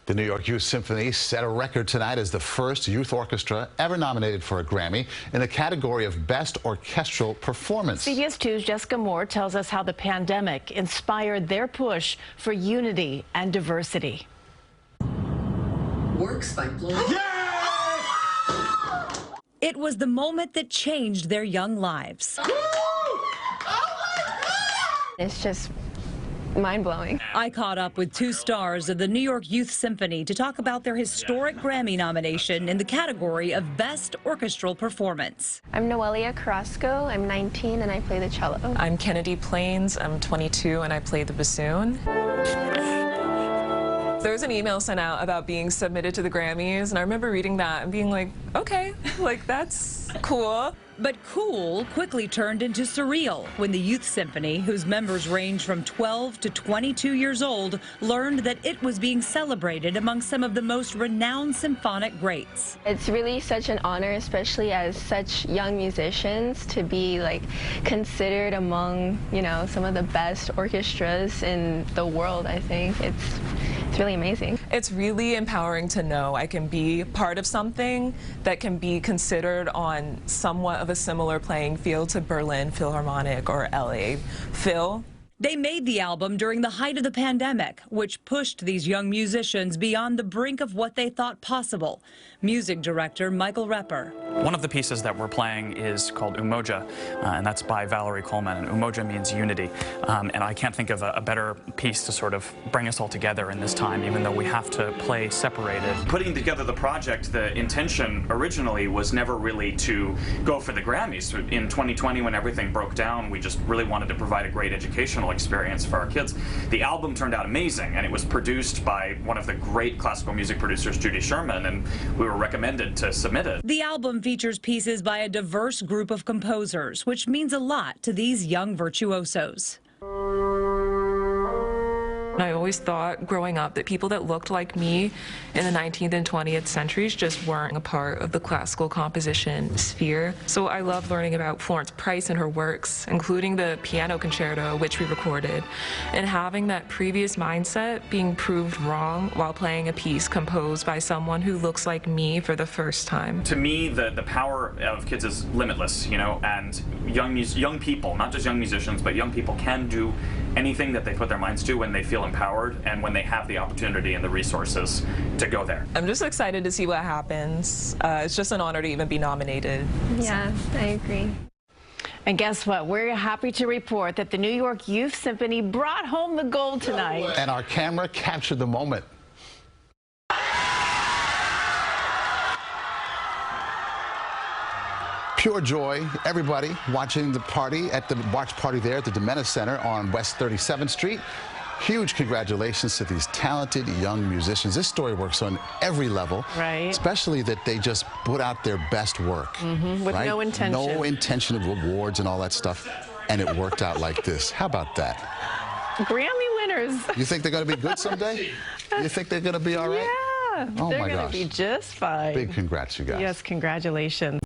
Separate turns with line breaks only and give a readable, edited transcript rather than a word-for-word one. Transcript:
The New York Youth Symphony set a record tonight as the first youth orchestra ever nominated for a Grammy in the category of Best Orchestral Performance.
CBS 2's Jessica Moore tells us how the pandemic inspired their push for unity and diversity.
Works by
It was the moment that changed their young lives.
It's just mind-blowing.
I caught up with two stars of the New York Youth Symphony to talk about their historic Grammy nomination in the category of Best Orchestral Performance.
I'm Noelia Carrasco. I'm 19 and I play the cello.
I'm Kennedy Plains. I'm 22 and I play the bassoon. There was an email sent out about being submitted to the Grammys, and I remember reading that and being like, okay, like that's cool.
But cool quickly turned into surreal when the Youth Symphony, whose members range from 12 to 22 years old, learned that it was being celebrated among some of the most renowned symphonic greats.
It's really such an honor, especially as such young musicians, to be considered among, some of the best orchestras in the world, I think. It's really amazing.
It's really empowering to know I can be part of something that can be considered on somewhat of a similar playing field to Berlin Philharmonic or LA Phil.
They made the album during the height of the pandemic, which pushed these young musicians beyond the brink of what they thought possible. Music director Michael Repper.
One of the pieces that we're playing is called Umoja, and that's by Valerie Coleman. And Umoja means unity. And I can't think of a better piece to sort of bring us all together in this time, even though we have to play separated.
Putting together the project, the intention originally was never really to go for the Grammys. In 2020, when everything broke down, we just really wanted to provide a great educational experience for our kids. The album turned out amazing, and it was produced by one of the great classical music producers, Judy Sherman, and we were recommended to submit it.
The album features pieces by a diverse group of composers, which means a lot to these young virtuosos.
I always thought growing up that people that looked like me in the 19th and 20th centuries just weren't a part of the classical composition sphere. So I love learning about Florence Price and her works, including the piano concerto, which we recorded, and having that previous mindset being proved wrong while playing a piece composed by someone who looks like me for the first time.
To me, the power of kids is limitless, and young people, not just young musicians, but young people can do anything that they put their minds to when they feel empowered and when they have the opportunity and the resources to go there.
I'm just excited to see what happens. It's just an honor to even be nominated.
Yeah, I agree.
And guess what? We're happy to report that the New York Youth Symphony brought home the gold tonight.
And our camera captured the moment. Pure joy, everybody watching the party at the watch party there at the Domena Center on West 37th Street. Huge congratulations to these talented young musicians. This story works on every level,
right?
Especially that they just put out their best work,
with
right?
no intention.
No intention of rewards and all that stuff, and it worked out like this. How about that?
Grammy winners.
You think they're going to be good someday? You think they're going to be all right?
Yeah,
oh
they're
my
going
gosh.
to be just fine.
Big congrats, you guys.
Yes, congratulations.